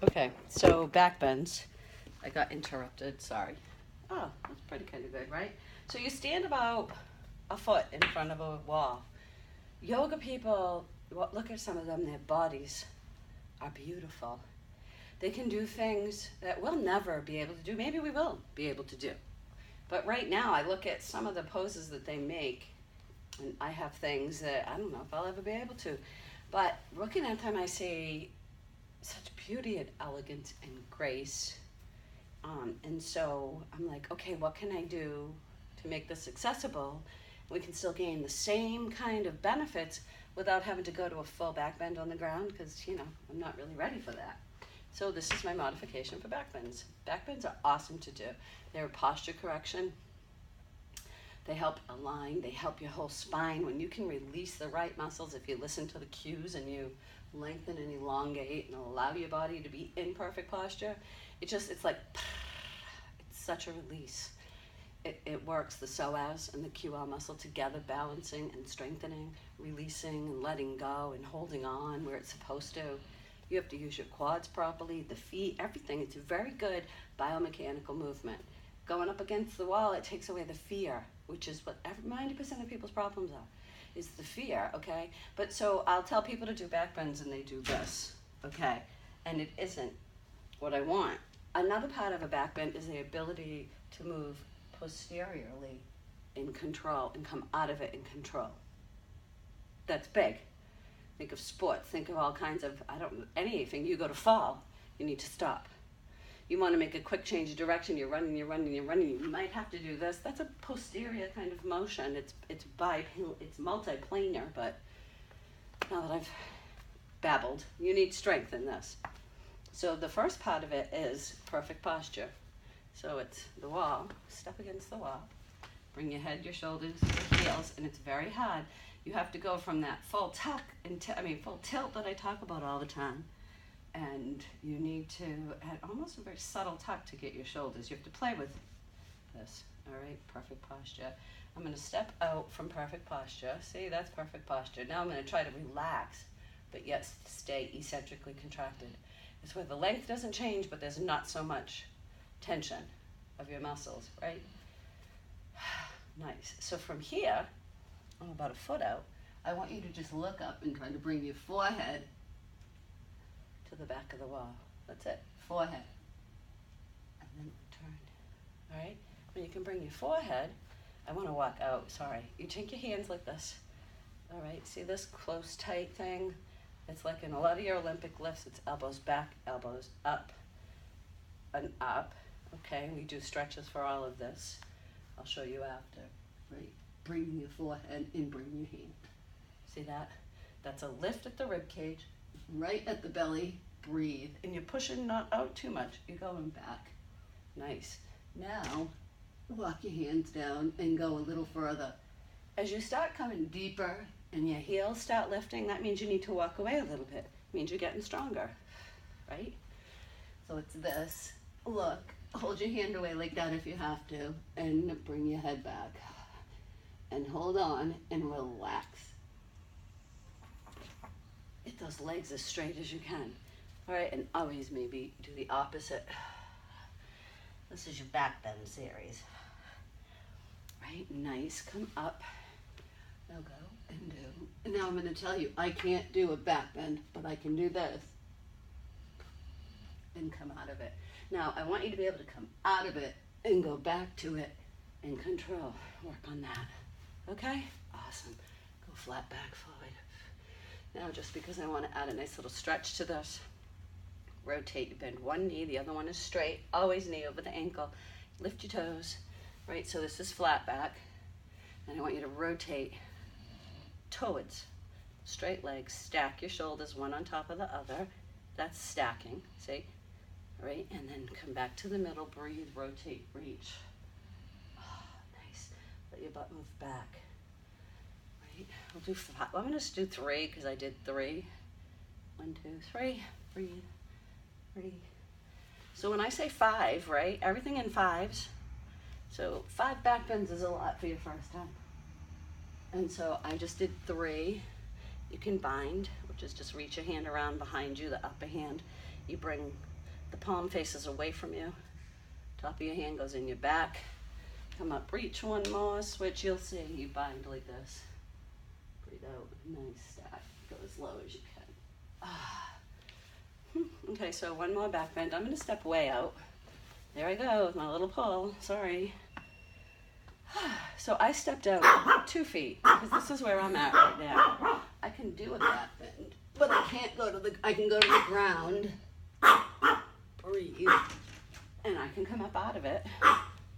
Okay, so backbends. I got interrupted, sorry. Oh, that's pretty kind of good, right? So you stand about a foot in front of a wall. Yoga people, look at some of them, their bodies are beautiful. They can do things that we'll never be able to do. Maybe we will be able to do. But right now, I look at some of the poses that they make, and I have things that I don't know if I'll ever be able to. But looking at them, I see such beauty and elegance and grace. And so I'm like, okay, what can I do to make this accessible? We can still gain the same kind of benefits without having to go to a full back bend on the ground because, I'm not really ready for that. So this is my modification for back bends. Back bends are awesome to do. They're posture correction. They help align, they help your whole spine. When you can release the right muscles, if you listen to the cues and you lengthen and elongate and allow your body to be in perfect posture, it's like, it's such a release. It works the psoas and the QL muscle together, balancing and strengthening, releasing and letting go and holding on where it's supposed to. You have to use your quads properly, the feet, everything. It's a very good biomechanical movement. Going up against the wall, it takes away the fear, which is what 90% of people's problems are, is the fear, okay? But so I'll tell people to do back bends and they do this, okay? And it isn't what I want. Another part of a back bend is the ability to move posteriorly in control and come out of it in control. That's big. Think of sports, think of all kinds of, anything. You go to fall, you need to stop. You want to make a quick change of direction, you're running, you might have to do this. That's a posterior kind of motion. It's multiplanar, but now that I've babbled, you need strength in this. So the first part of it is perfect posture. So it's the wall, step against the wall, bring your head, your shoulders, your heels, and it's very hard. You have to go from that full tilt that I talk about all the time. And you need to add almost a very subtle tuck to get your shoulders. You have to play with this. All right, perfect posture. I'm going to step out from perfect posture. See, that's perfect posture. Now I'm going to try to relax, but yet stay eccentrically contracted. It's where the length doesn't change, but there's not so much tension of your muscles, right? Nice. So from here, I'm about a foot out. I want you to just look up and try to bring your forehead to the back of the wall. That's it. Forehead. And then turn. All right? When you can bring your forehead, I want to walk out. Sorry. You take your hands like this. All right? See this close, tight thing? It's like in a lot of your Olympic lifts, it's elbows back, elbows up, and up. Okay? We do stretches for all of this. I'll show you after. Right? Bring your forehead and bring your hand. See that? That's a lift at the rib cage. Right at the belly, breathe. And you're pushing not out too much. You're going back. Nice. Now, walk your hands down and go a little further. As you start coming deeper and your heels start lifting, that means you need to walk away a little bit. It means you're getting stronger, right? So it's this. Look, hold your hand away like that if you have to, and bring your head back. And hold on and relax. Get those legs as straight as you can. All right, and always maybe do the opposite. This is your back bend series. Right, nice, come up. Now go and do. And now I'm gonna tell you, I can't do a back bend, but I can do this. And come out of it. Now, I want you to be able to come out of it and go back to it and control. Work on that. Okay? Awesome. Go flat back forward. Now, just because I want to add a nice little stretch to this, rotate, you bend one knee, the other one is straight, always knee over the ankle, lift your toes, right? So this is flat back, and I want you to rotate towards straight legs, stack your shoulders one on top of the other, that's stacking, see? All right, and then come back to the middle, breathe, rotate, reach. Oh, nice. Let your butt move back. We'll do 5. I'm going to do 3 because I did 3. 1, 2, 3. Breathe. Breathe. So when I say 5, right, everything in 5s. So 5 back bends is a lot for your first time. And so I just did 3. You can bind, which is just reach your hand around behind you, the upper hand. You bring the palm faces away from you. Top of your hand goes in your back. Come up, reach one more, switch, you'll see you bind like this. Breathe out, nice stack. Go as low as you can. Okay, so one more back bend. I'm gonna step way out. There I go with my little pull, sorry. So I stepped out 2 feet, because this is where I'm at right now. I can do a back bend, but I can't go to I can go to the ground, breathe, and I can come up out of it.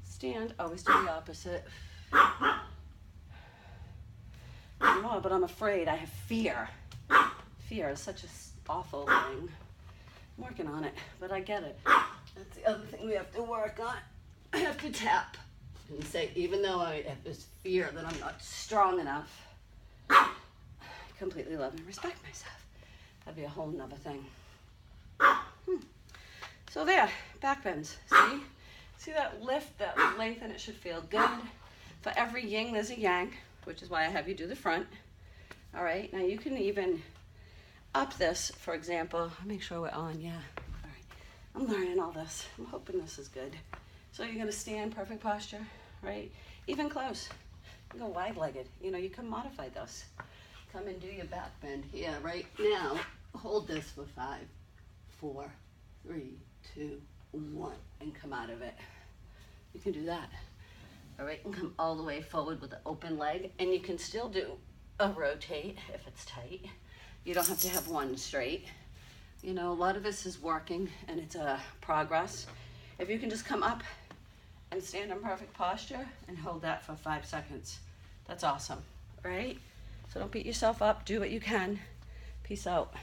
Stand, always do the opposite. No, but I'm afraid, I have fear. Fear is such an awful thing. I'm working on it, but I get it. That's the other thing we have to work on. I have to tap and say, even though I have this fear that I'm not strong enough, I completely love and respect myself. That'd be a whole nother thing. So there, back bends, see? See that lift, that length, and it should feel good. For every yin, there's a yang, which is why I have you do the front. All right, now you can even up this, for example. I'll make sure we're on, yeah. All right, I'm learning all this. I'm hoping this is good. So you're gonna stand, perfect posture, right? Even close, you go wide-legged. You know, you can modify this. Come and do your back bend here, right now. Hold this for 5, 4, 3, 2, 1, and come out of it. You can do that. All right, and come all the way forward with the open leg, and you can still do a rotate if it's tight. You don't have to have one straight. You know, a lot of this is working, and it's a progress. If you can just come up and stand in perfect posture and hold that for 5 seconds, that's awesome, right? So don't beat yourself up, do what you can. Peace out.